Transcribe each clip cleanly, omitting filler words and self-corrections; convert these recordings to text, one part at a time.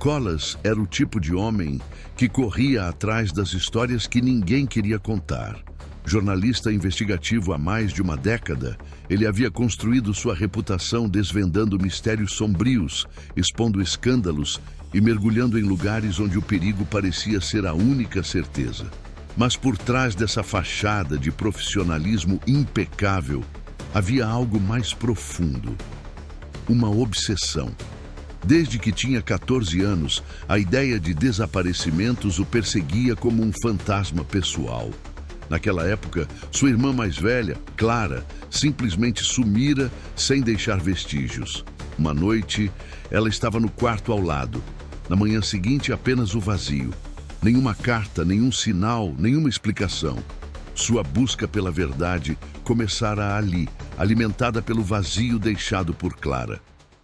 Nicholas era o tipo de homem que corria atrás das histórias que ninguém queria contar. Jornalista investigativo há mais de uma década, ele havia construído sua reputação desvendando mistérios sombrios, expondo escândalos e mergulhando em lugares onde o perigo parecia ser a única certeza. Mas por trás dessa fachada de profissionalismo impecável, havia algo mais profundo. Uma obsessão. Desde que tinha 14 anos, a ideia de desaparecimentos o perseguia como um fantasma pessoal. Naquela época, sua irmã mais velha, Clara, simplesmente sumira sem deixar vestígios. Uma noite, ela estava no quarto ao lado. Na manhã seguinte, apenas o vazio. Nenhuma carta, nenhum sinal, nenhuma explicação. Sua busca pela verdade começara ali, alimentada pelo vazio deixado por Clara.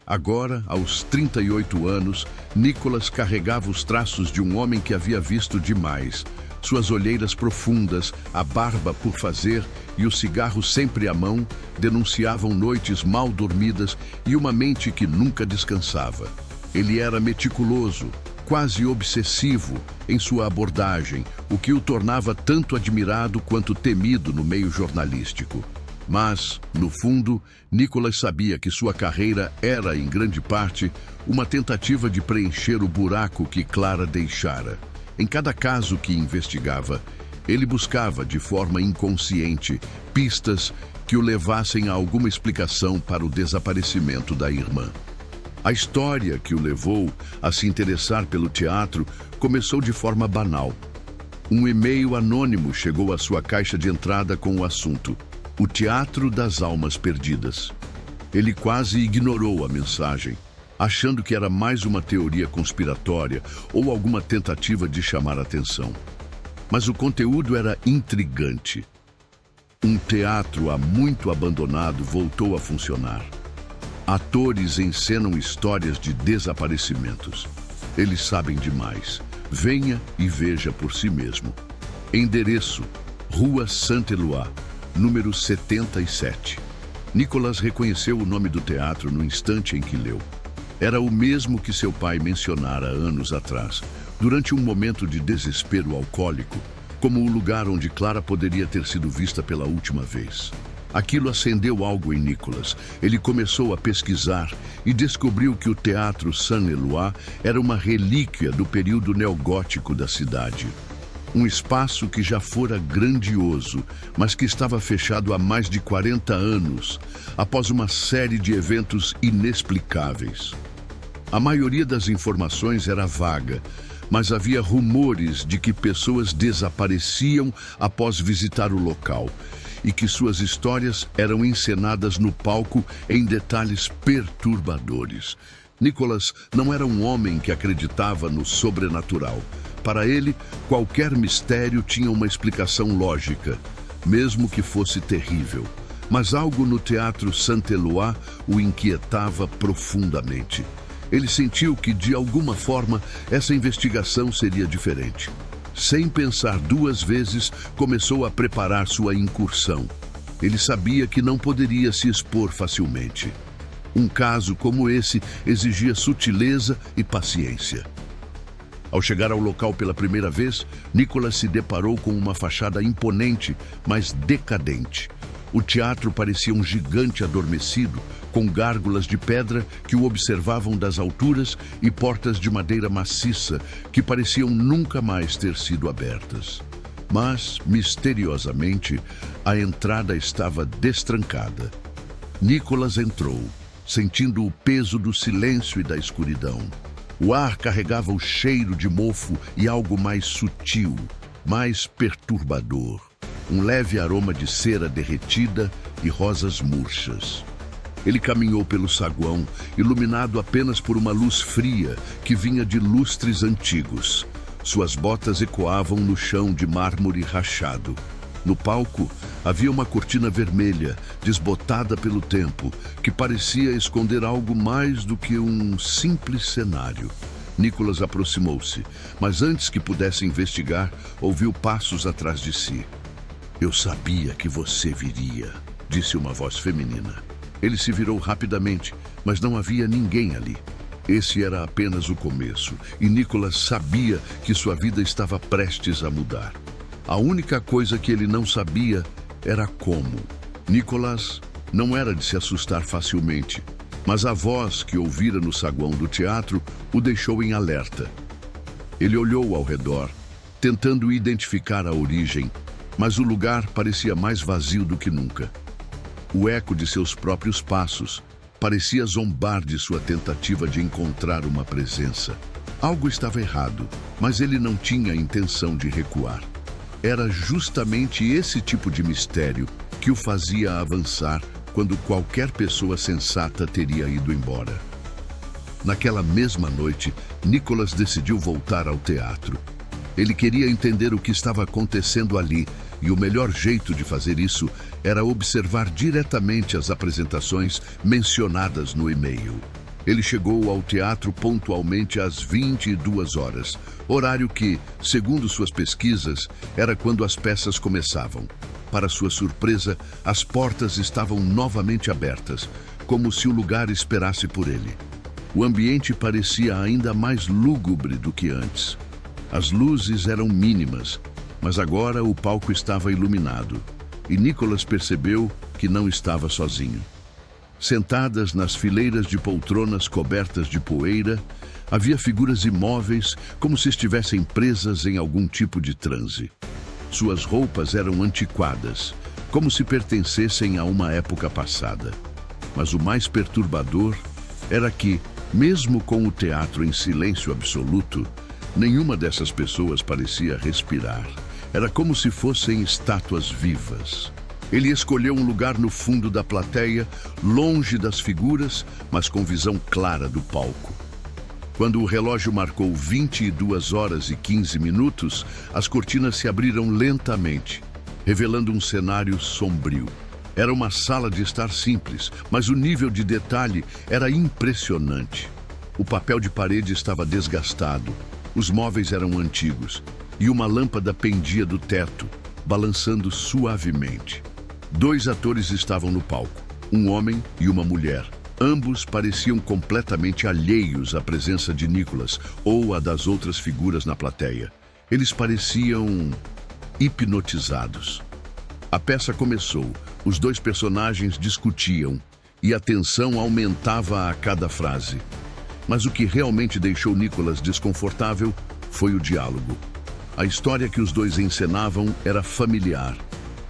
Agora, aos 38 anos, Nicholas carregava os traços de um homem que havia visto demais. Suas olheiras profundas, a barba por fazer e o cigarro sempre à mão denunciavam noites mal dormidas e uma mente que nunca descansava. Ele era meticuloso, quase obsessivo em sua abordagem, o que o tornava tanto admirado quanto temido no meio jornalístico. Mas, no fundo, Nicholas sabia que sua carreira era, em grande parte, uma tentativa de preencher o buraco que Clara deixara. Em cada caso que investigava, ele buscava, de forma inconsciente, pistas que o levassem a alguma explicação para o desaparecimento da irmã. A história que o levou a se interessar pelo teatro começou de forma banal. Um e-mail anônimo chegou à sua caixa de entrada com o assunto: o Teatro das Almas Perdidas. Ele quase ignorou a mensagem, achando que era mais uma teoria conspiratória ou alguma tentativa de chamar atenção. Mas o conteúdo era intrigante. Um teatro há muito abandonado voltou a funcionar. Atores encenam histórias de desaparecimentos. Eles sabem demais. Venha e veja por si mesmo. Endereço: Rua Saint-Éloi, número 77. Nicholas reconheceu o nome do teatro no instante em que leu. Era o mesmo que seu pai mencionara anos atrás, durante um momento de desespero alcoólico, como o lugar onde Clara poderia ter sido vista pela última vez. Aquilo acendeu algo em Nicholas. Ele começou a pesquisar e descobriu que o Teatro Saint-Éloi era uma relíquia do período neogótico da cidade. Um espaço que já fora grandioso, mas que estava fechado há mais de 40 anos, após uma série de eventos inexplicáveis. A maioria das informações era vaga, mas havia rumores de que pessoas desapareciam após visitar o local e que suas histórias eram encenadas no palco em detalhes perturbadores. Nicholas não era um homem que acreditava no sobrenatural. Para ele, qualquer mistério tinha uma explicação lógica, mesmo que fosse terrível. Mas algo no Teatro Saint-Éloi o inquietava profundamente. Ele sentiu que, de alguma forma, essa investigação seria diferente. Sem pensar duas vezes, começou a preparar sua incursão. Ele sabia que não poderia se expor facilmente. Um caso como esse exigia sutileza e paciência. Ao chegar ao local pela primeira vez, Nicholas se deparou com uma fachada imponente, mas decadente. O teatro parecia um gigante adormecido, com gárgulas de pedra que o observavam das alturas e portas de madeira maciça que pareciam nunca mais ter sido abertas. Mas, misteriosamente, a entrada estava destrancada. Nicholas entrou, sentindo o peso do silêncio e da escuridão. O ar carregava o cheiro de mofo e algo mais sutil, mais perturbador. Um leve aroma de cera derretida e rosas murchas. Ele caminhou pelo saguão, iluminado apenas por uma luz fria que vinha de lustres antigos. Suas botas ecoavam no chão de mármore rachado. No palco, havia uma cortina vermelha, desbotada pelo tempo, que parecia esconder algo mais do que um simples cenário. Nicholas aproximou-se, mas antes que pudesse investigar, ouviu passos atrás de si. "Eu sabia que você viria", disse uma voz feminina. Ele se virou rapidamente, mas não havia ninguém ali. Esse era apenas o começo, e Nicholas sabia que sua vida estava prestes a mudar. A única coisa que ele não sabia era como. Nicholas não era de se assustar facilmente, mas a voz que ouvira no saguão do teatro o deixou em alerta. Ele olhou ao redor, tentando identificar a origem, mas o lugar parecia mais vazio do que nunca. O eco de seus próprios passos parecia zombar de sua tentativa de encontrar uma presença. Algo estava errado, mas ele não tinha a intenção de recuar. Era justamente esse tipo de mistério que o fazia avançar quando qualquer pessoa sensata teria ido embora. Naquela mesma noite, Nicholas decidiu voltar ao teatro. Ele queria entender o que estava acontecendo ali, e o melhor jeito de fazer isso era observar diretamente as apresentações mencionadas no e-mail. Ele chegou ao teatro pontualmente às 22 horas, horário que, segundo suas pesquisas, era quando as peças começavam. Para sua surpresa, as portas estavam novamente abertas, como se o lugar esperasse por ele. O ambiente parecia ainda mais lúgubre do que antes. As luzes eram mínimas, mas agora o palco estava iluminado, e Nicholas percebeu que não estava sozinho. Sentadas nas fileiras de poltronas cobertas de poeira, havia figuras imóveis como se estivessem presas em algum tipo de transe. Suas roupas eram antiquadas, como se pertencessem a uma época passada. Mas o mais perturbador era que, mesmo com o teatro em silêncio absoluto, nenhuma dessas pessoas parecia respirar. Era como se fossem estátuas vivas. Ele escolheu um lugar no fundo da plateia, longe das figuras, mas com visão clara do palco. Quando o relógio marcou 22 horas e 15 minutos, as cortinas se abriram lentamente, revelando um cenário sombrio. Era uma sala de estar simples, mas o nível de detalhe era impressionante. O papel de parede estava desgastado, os móveis eram antigos, e uma lâmpada pendia do teto, balançando suavemente. 2 atores estavam no palco, um homem e uma mulher. Ambos pareciam completamente alheios à presença de Nicholas ou à das outras figuras na plateia. Eles pareciam hipnotizados. A peça começou, os 2 personagens discutiam e a tensão aumentava a cada frase. Mas o que realmente deixou Nicholas desconfortável foi o diálogo. A história que os 2 encenavam era familiar,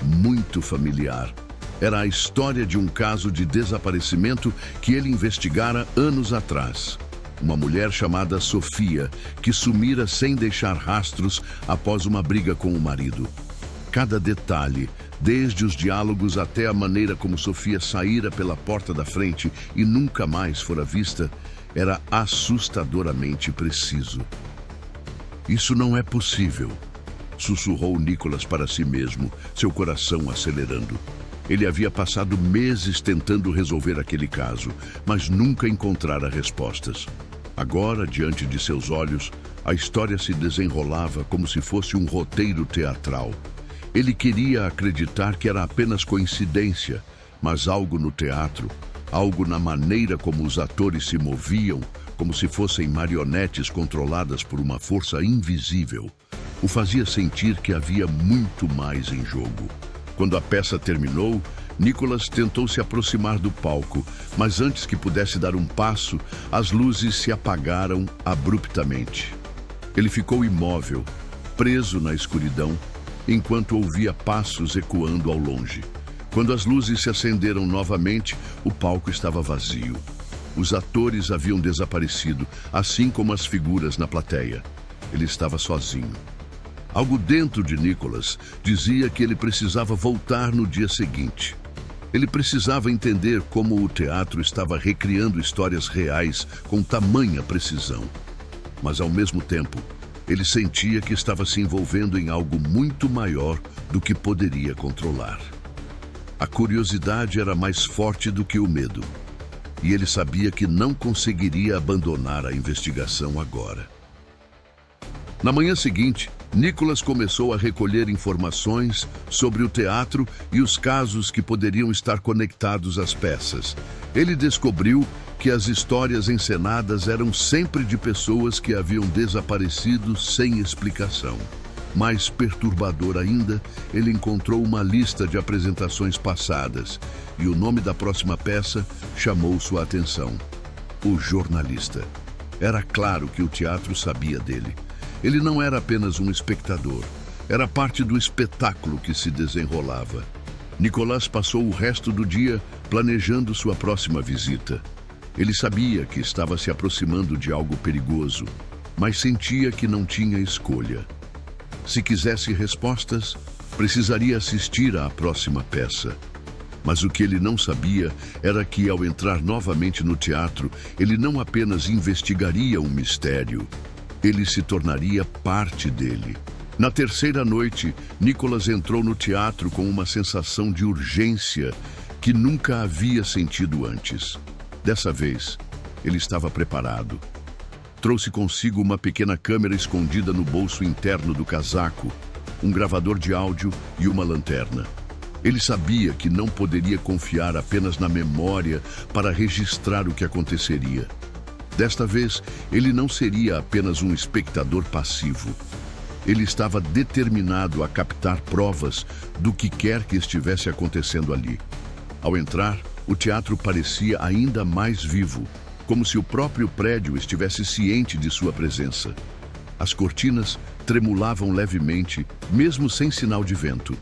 muito familiar. Era a história de um caso de desaparecimento que ele investigara anos atrás. Uma mulher chamada Sofia, que sumira sem deixar rastros após uma briga com o marido. Cada detalhe, desde os diálogos até a maneira como Sofia saíra pela porta da frente e nunca mais fora vista, era assustadoramente preciso. Isso não é possível, sussurrou Nicholas para si mesmo, seu coração acelerando. Ele havia passado meses tentando resolver aquele caso, mas nunca encontrara respostas. Agora, diante de seus olhos, a história se desenrolava como se fosse um roteiro teatral. Ele queria acreditar que era apenas coincidência, mas algo no teatro, algo na maneira como os atores se moviam, como se fossem marionetes controladas por uma força invisível, o fazia sentir que havia muito mais em jogo. Quando a peça terminou, Nicholas tentou se aproximar do palco, mas antes que pudesse dar um passo, as luzes se apagaram abruptamente. Ele ficou imóvel, preso na escuridão, enquanto ouvia passos ecoando ao longe. Quando as luzes se acenderam novamente, o palco estava vazio. Os atores haviam desaparecido, assim como as figuras na plateia. Ele estava sozinho. Algo dentro de Nicholas dizia que ele precisava voltar no dia seguinte. Ele precisava entender como o teatro estava recriando histórias reais com tamanha precisão. Mas, ao mesmo tempo, ele sentia que estava se envolvendo em algo muito maior do que poderia controlar. A curiosidade era mais forte do que o medo, e ele sabia que não conseguiria abandonar a investigação agora. Na manhã seguinte, Nicholas começou a recolher informações sobre o teatro e os casos que poderiam estar conectados às peças. Ele descobriu que as histórias encenadas eram sempre de pessoas que haviam desaparecido sem explicação. Mais perturbador ainda, ele encontrou uma lista de apresentações passadas e o nome da próxima peça chamou sua atenção: O Jornalista. Era claro que o teatro sabia dele. Ele não era apenas um espectador, era parte do espetáculo que se desenrolava. Nicholas passou o resto do dia planejando sua próxima visita. Ele sabia que estava se aproximando de algo perigoso, mas sentia que não tinha escolha. Se quisesse respostas, precisaria assistir à próxima peça. Mas o que ele não sabia era que, ao entrar novamente no teatro, ele não apenas investigaria um mistério, ele se tornaria parte dele. Na terceira noite, Nicholas entrou no teatro com uma sensação de urgência que nunca havia sentido antes. Dessa vez, ele estava preparado. Trouxe consigo uma pequena câmera escondida no bolso interno do casaco, um gravador de áudio e uma lanterna. Ele sabia que não poderia confiar apenas na memória para registrar o que aconteceria. Desta vez, ele não seria apenas um espectador passivo. Ele estava determinado a captar provas do que quer que estivesse acontecendo ali. Ao entrar, o teatro parecia ainda mais vivo, como se o próprio prédio estivesse ciente de sua presença. As cortinas tremulavam levemente, mesmo sem sinal de vento.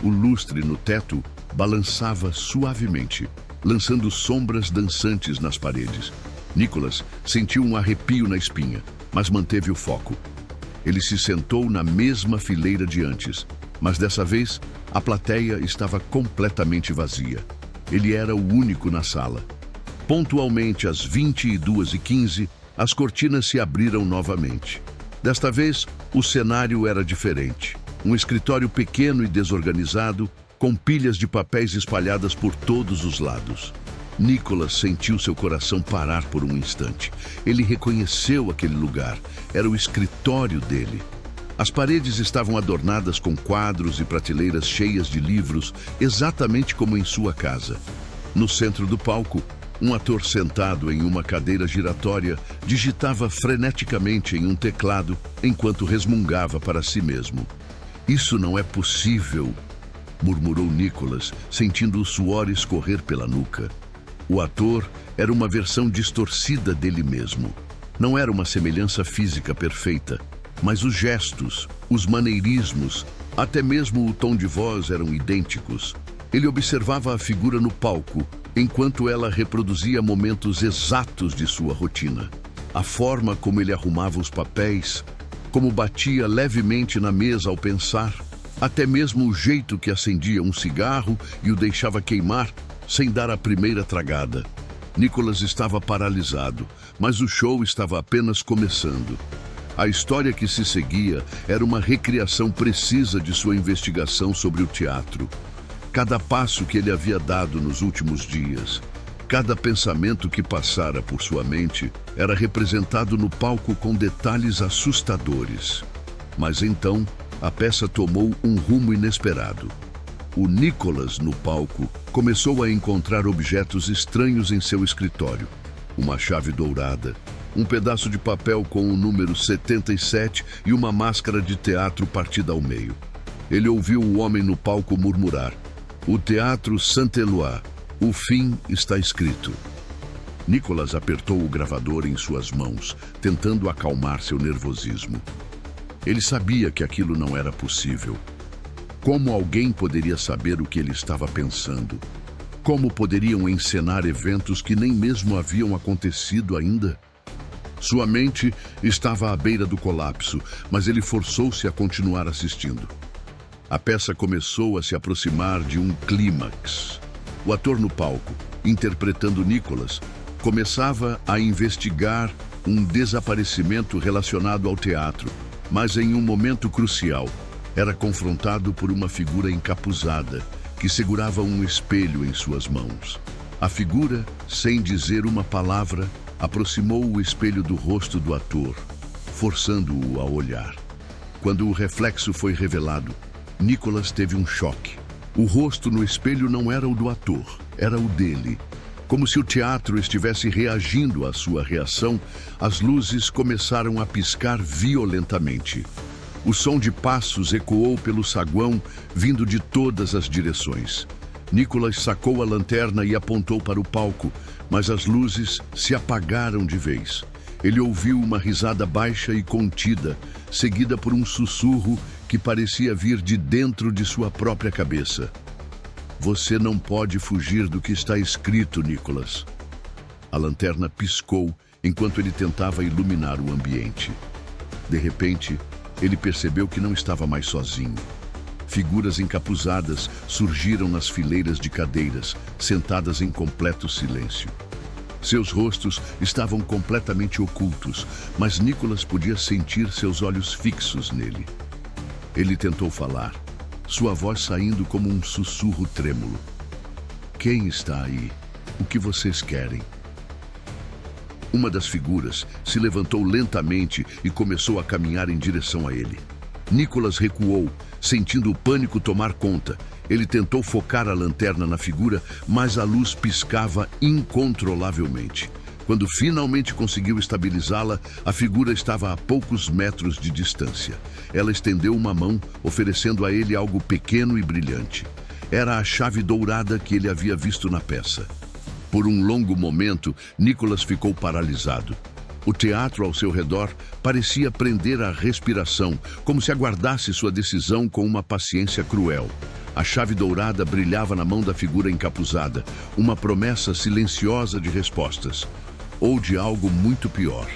O lustre no teto balançava suavemente, lançando sombras dançantes nas paredes. Nicholas sentiu um arrepio na espinha, mas manteve o foco. Ele se sentou na mesma fileira de antes, mas dessa vez a plateia estava completamente vazia. Ele era o único na sala. Pontualmente às 22h15, as cortinas se abriram novamente. Desta vez, o cenário era diferente. Um escritório pequeno e desorganizado, com pilhas de papéis espalhadas por todos os lados. Nicholas sentiu seu coração parar por um instante. Ele reconheceu aquele lugar. Era o escritório dele. As paredes estavam adornadas com quadros e prateleiras cheias de livros, exatamente como em sua casa. No centro do palco, um ator sentado em uma cadeira giratória digitava freneticamente em um teclado enquanto resmungava para si mesmo. "Isso não é possível", murmurou Nicholas, sentindo o suor escorrer pela nuca. O ator era uma versão distorcida dele mesmo. Não era uma semelhança física perfeita, mas os gestos, os maneirismos, até mesmo o tom de voz eram idênticos. Ele observava a figura no palco, enquanto ela reproduzia momentos exatos de sua rotina. A forma como ele arrumava os papéis, como batia levemente na mesa ao pensar, até mesmo o jeito que acendia um cigarro e o deixava queimar sem dar a primeira tragada. Nicholas estava paralisado, mas o show estava apenas começando. A história que se seguia era uma recriação precisa de sua investigação sobre o teatro. Cada passo que ele havia dado nos últimos dias, cada pensamento que passara por sua mente, era representado no palco com detalhes assustadores. Mas então, a peça tomou um rumo inesperado. O Nicholas, no palco, começou a encontrar objetos estranhos em seu escritório. Uma chave dourada, um pedaço de papel com o número 77 e uma máscara de teatro partida ao meio. Ele ouviu o homem no palco murmurar: "O Teatro Saint-Éloi, o fim está escrito." Nicholas apertou o gravador em suas mãos, tentando acalmar seu nervosismo. Ele sabia que aquilo não era possível. Como alguém poderia saber o que ele estava pensando? Como poderiam encenar eventos que nem mesmo haviam acontecido ainda? Sua mente estava à beira do colapso, mas ele forçou-se a continuar assistindo. A peça começou a se aproximar de um clímax. O ator no palco, interpretando Nicholas, começava a investigar um desaparecimento relacionado ao teatro, mas em um momento crucial, era confrontado por uma figura encapuzada que segurava um espelho em suas mãos. A figura, sem dizer uma palavra, aproximou o espelho do rosto do ator, forçando-o a olhar. Quando o reflexo foi revelado, Nicholas teve um choque. O rosto no espelho não era o do ator, era o dele. Como se o teatro estivesse reagindo à sua reação, as luzes começaram a piscar violentamente. O som de passos ecoou pelo saguão, vindo de todas as direções. Nicholas sacou a lanterna e apontou para o palco, mas as luzes se apagaram de vez. Ele ouviu uma risada baixa e contida, seguida por um sussurro que parecia vir de dentro de sua própria cabeça. Você não pode fugir do que está escrito, Nicholas. A lanterna piscou enquanto ele tentava iluminar o ambiente. De repente, ele percebeu que não estava mais sozinho. Figuras encapuzadas surgiram nas fileiras de cadeiras, sentadas em completo silêncio. Seus rostos estavam completamente ocultos, mas Nicholas podia sentir seus olhos fixos nele. Ele tentou falar, sua voz saindo como um sussurro trêmulo. Quem está aí? O que vocês querem? Uma das figuras se levantou lentamente e começou a caminhar em direção a ele. Nicholas recuou, sentindo o pânico tomar conta. Ele tentou focar a lanterna na figura, mas a luz piscava incontrolavelmente. Quando finalmente conseguiu estabilizá-la, a figura estava a poucos metros de distância. Ela estendeu uma mão, oferecendo a ele algo pequeno e brilhante. Era a chave dourada que ele havia visto na peça. Por um longo momento, Nicholas ficou paralisado. O teatro ao seu redor parecia prender a respiração, como se aguardasse sua decisão com uma paciência cruel. A chave dourada brilhava na mão da figura encapuzada, uma promessa silenciosa de respostas, ou de algo muito pior.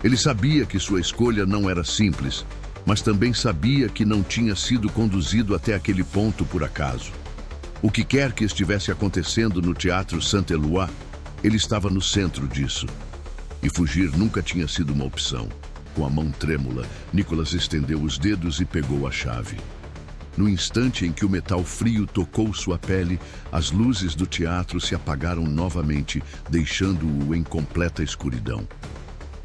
Ele sabia que sua escolha não era simples, mas também sabia que não tinha sido conduzido até aquele ponto por acaso. O que quer que estivesse acontecendo no Teatro Saint-Éloi, ele estava no centro disso. E fugir nunca tinha sido uma opção. Com a mão trêmula, Nicholas estendeu os dedos e pegou a chave. No instante em que o metal frio tocou sua pele, as luzes do teatro se apagaram novamente, deixando-o em completa escuridão.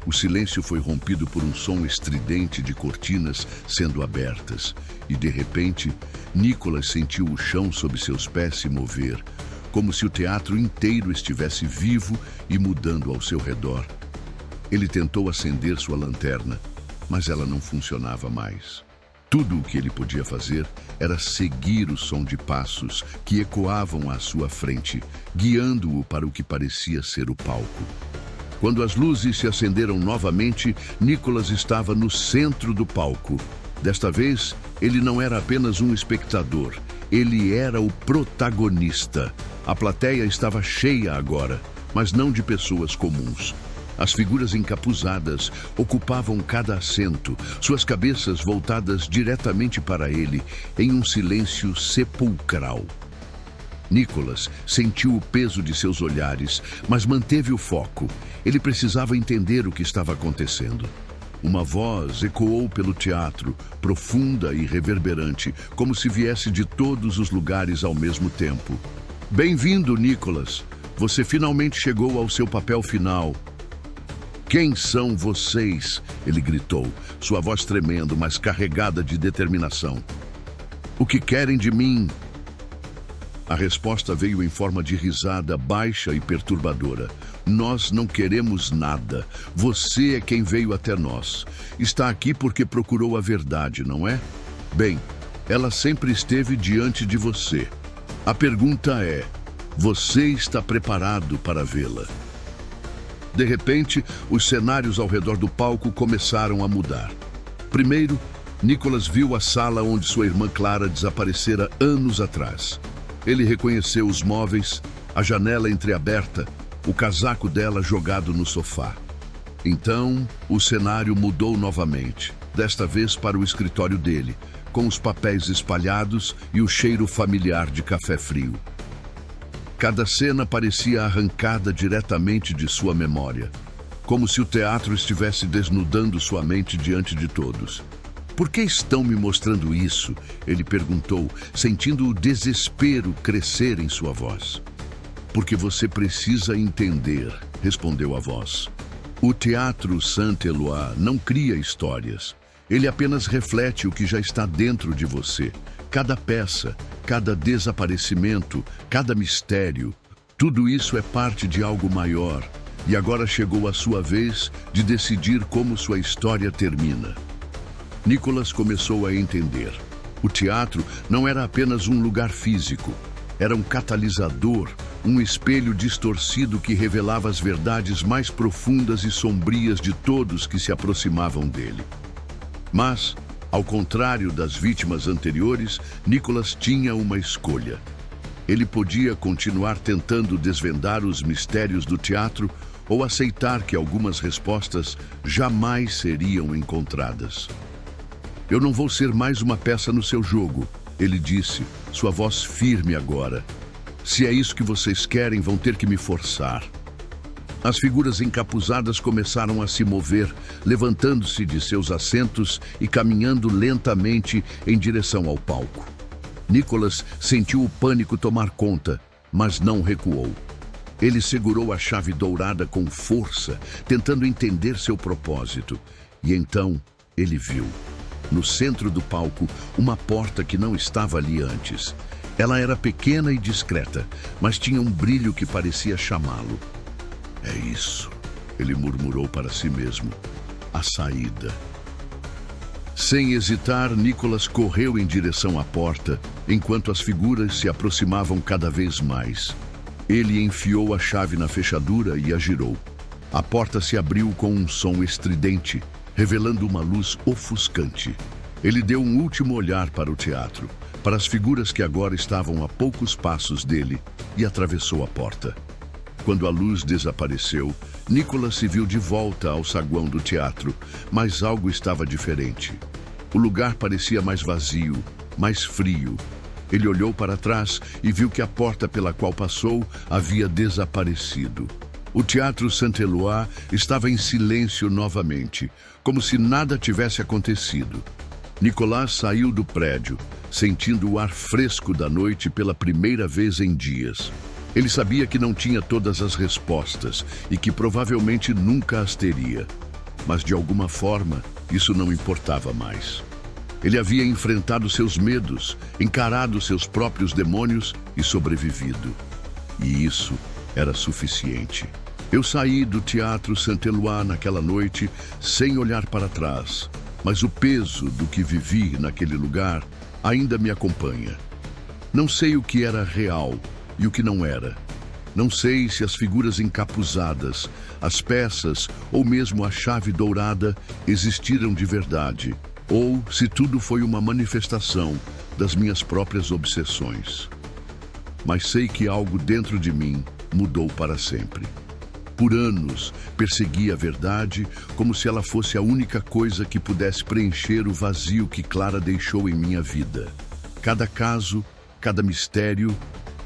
O silêncio foi rompido por um som estridente de cortinas sendo abertas, e de repente, Nicholas sentiu o chão sob seus pés se mover, como se o teatro inteiro estivesse vivo e mudando ao seu redor. Ele tentou acender sua lanterna, mas ela não funcionava mais. Tudo o que ele podia fazer era seguir o som de passos que ecoavam à sua frente, guiando-o para o que parecia ser o palco. Quando as luzes se acenderam novamente, Nicholas estava no centro do palco. Desta vez, ele não era apenas um espectador, ele era o protagonista. A plateia estava cheia agora, mas não de pessoas comuns. As figuras encapuzadas ocupavam cada assento, suas cabeças voltadas diretamente para ele, em um silêncio sepulcral. Nicholas sentiu o peso de seus olhares, mas manteve o foco. Ele precisava entender o que estava acontecendo. Uma voz ecoou pelo teatro, profunda e reverberante, como se viesse de todos os lugares ao mesmo tempo. Bem-vindo, Nicholas. Você finalmente chegou ao seu papel final. Quem são vocês? Ele gritou, sua voz tremendo, mas carregada de determinação. O que querem de mim? A resposta veio em forma de risada baixa e perturbadora. Nós não queremos nada. Você é quem veio até nós. Está aqui porque procurou a verdade, não é? Bem, ela sempre esteve diante de você. A pergunta é: você está preparado para vê-la? De repente, os cenários ao redor do palco começaram a mudar. Primeiro, Nicholas viu a sala onde sua irmã Clara desaparecera anos atrás. Ele reconheceu os móveis, a janela entreaberta, o casaco dela jogado no sofá. Então, o cenário mudou novamente, desta vez para o escritório dele, com os papéis espalhados e o cheiro familiar de café frio. Cada cena parecia arrancada diretamente de sua memória, como se o teatro estivesse desnudando sua mente diante de todos. Por que estão me mostrando isso? Ele perguntou, sentindo o desespero crescer em sua voz. Porque você precisa entender, respondeu a voz. O Teatro Saint-Éloi não cria histórias. Ele apenas reflete o que já está dentro de você. Cada peça, cada desaparecimento, cada mistério, tudo isso é parte de algo maior. E agora chegou a sua vez de decidir como sua história termina. Nicholas começou a entender. O teatro não era apenas um lugar físico. Era um catalisador, um espelho distorcido que revelava as verdades mais profundas e sombrias de todos que se aproximavam dele. Mas, ao contrário das vítimas anteriores, Nicholas tinha uma escolha. Ele podia continuar tentando desvendar os mistérios do teatro ou aceitar que algumas respostas jamais seriam encontradas. "Eu não vou ser mais uma peça no seu jogo", ele disse, sua voz firme agora. "Se é isso que vocês querem, vão ter que me forçar." As figuras encapuzadas começaram a se mover, levantando-se de seus assentos e caminhando lentamente em direção ao palco. Nicholas sentiu o pânico tomar conta, mas não recuou. Ele segurou a chave dourada com força, tentando entender seu propósito. E então ele viu, no centro do palco, uma porta que não estava ali antes. Ela era pequena e discreta, mas tinha um brilho que parecia chamá-lo. "É isso", ele murmurou para si mesmo. "A saída." Sem hesitar, Nicholas correu em direção à porta, enquanto as figuras se aproximavam cada vez mais. Ele enfiou a chave na fechadura e a girou. A porta se abriu com um som estridente, revelando uma luz ofuscante. Ele deu um último olhar para o teatro, para as figuras que agora estavam a poucos passos dele, e atravessou a porta. Quando a luz desapareceu, Nicholas se viu de volta ao saguão do teatro, mas algo estava diferente. O lugar parecia mais vazio, mais frio. Ele olhou para trás e viu que a porta pela qual passou havia desaparecido. O Teatro Saint-Éloi estava em silêncio novamente, como se nada tivesse acontecido. Nicholas saiu do prédio, sentindo o ar fresco da noite pela primeira vez em dias. Ele sabia que não tinha todas as respostas e que provavelmente nunca as teria. Mas de alguma forma, isso não importava mais. Ele havia enfrentado seus medos, encarado seus próprios demônios e sobrevivido. E isso era suficiente. Eu saí do Teatro Saint-Éloi naquela noite sem olhar para trás, mas o peso do que vivi naquele lugar ainda me acompanha. Não sei o que era real e o que não era. Não sei se as figuras encapuzadas, as peças ou mesmo a chave dourada existiram de verdade, ou se tudo foi uma manifestação das minhas próprias obsessões. Mas sei que algo dentro de mim mudou para sempre. Por anos, persegui a verdade como se ela fosse a única coisa que pudesse preencher o vazio que Clara deixou em minha vida. Cada caso, cada mistério,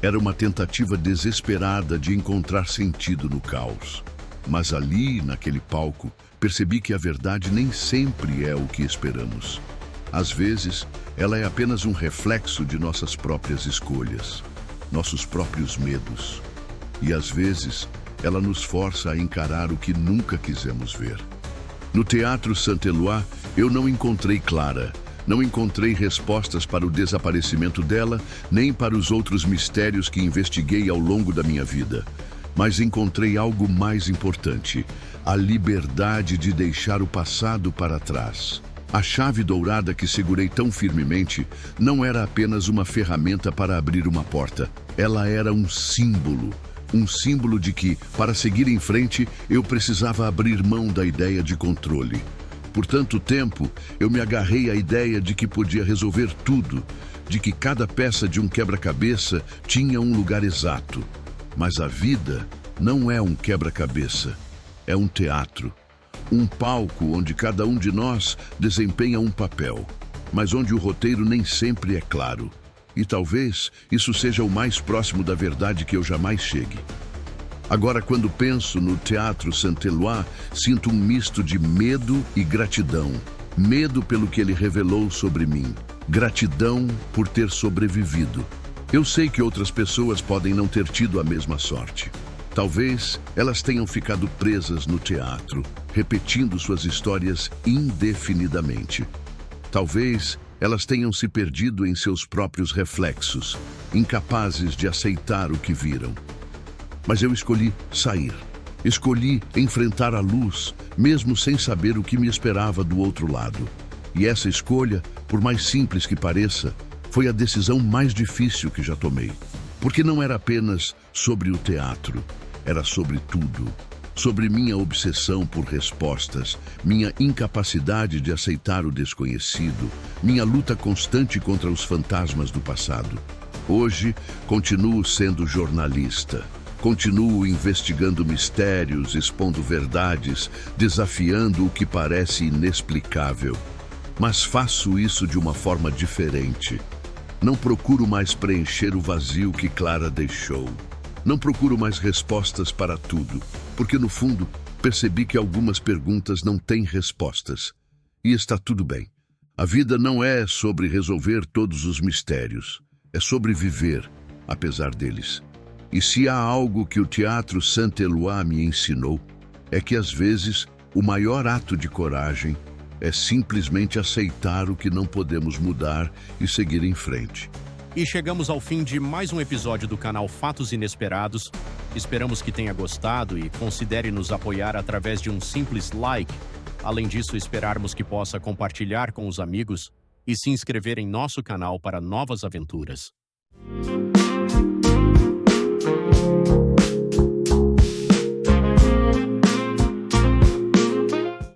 era uma tentativa desesperada de encontrar sentido no caos. Mas ali, naquele palco, percebi que a verdade nem sempre é o que esperamos. Às vezes, ela é apenas um reflexo de nossas próprias escolhas, nossos próprios medos. E às vezes, ela nos força a encarar o que nunca quisemos ver. No Teatro Saint-Éloi, eu não encontrei Clara. Não encontrei respostas para o desaparecimento dela, nem para os outros mistérios que investiguei ao longo da minha vida. Mas encontrei algo mais importante: a liberdade de deixar o passado para trás. A chave dourada que segurei tão firmemente não era apenas uma ferramenta para abrir uma porta. Ela era um símbolo. Um símbolo de que, para seguir em frente, eu precisava abrir mão da ideia de controle. Por tanto tempo, eu me agarrei à ideia de que podia resolver tudo, de que cada peça de um quebra-cabeça tinha um lugar exato. Mas a vida não é um quebra-cabeça, é um teatro. Um palco onde cada um de nós desempenha um papel, mas onde o roteiro nem sempre é claro. E talvez isso seja o mais próximo da verdade que eu jamais chegue. Agora, quando penso no Teatro Saint-Éloi, sinto um misto de medo e gratidão. Medo pelo que ele revelou sobre mim. Gratidão por ter sobrevivido. Eu sei que outras pessoas podem não ter tido a mesma sorte. Talvez elas tenham ficado presas no teatro, repetindo suas histórias indefinidamente. Talvez elas tenham se perdido em seus próprios reflexos, incapazes de aceitar o que viram. Mas eu escolhi sair. Escolhi enfrentar a luz, mesmo sem saber o que me esperava do outro lado. E essa escolha, por mais simples que pareça, foi a decisão mais difícil que já tomei. Porque não era apenas sobre o teatro, era sobre tudo. Sobre minha obsessão por respostas, minha incapacidade de aceitar o desconhecido, minha luta constante contra os fantasmas do passado. Hoje, continuo sendo jornalista. Continuo investigando mistérios, expondo verdades, desafiando o que parece inexplicável. Mas faço isso de uma forma diferente. Não procuro mais preencher o vazio que Clara deixou. Não procuro mais respostas para tudo, porque no fundo percebi que algumas perguntas não têm respostas. E está tudo bem. A vida não é sobre resolver todos os mistérios, é sobre viver, apesar deles. E se há algo que o Teatro Saint-Éloi me ensinou, é que às vezes o maior ato de coragem é simplesmente aceitar o que não podemos mudar e seguir em frente. E chegamos ao fim de mais um episódio do canal Fatos Inesperados. Esperamos que tenha gostado e considere nos apoiar através de um simples like. Além disso, esperarmos que possa compartilhar com os amigos e se inscrever em nosso canal para novas aventuras.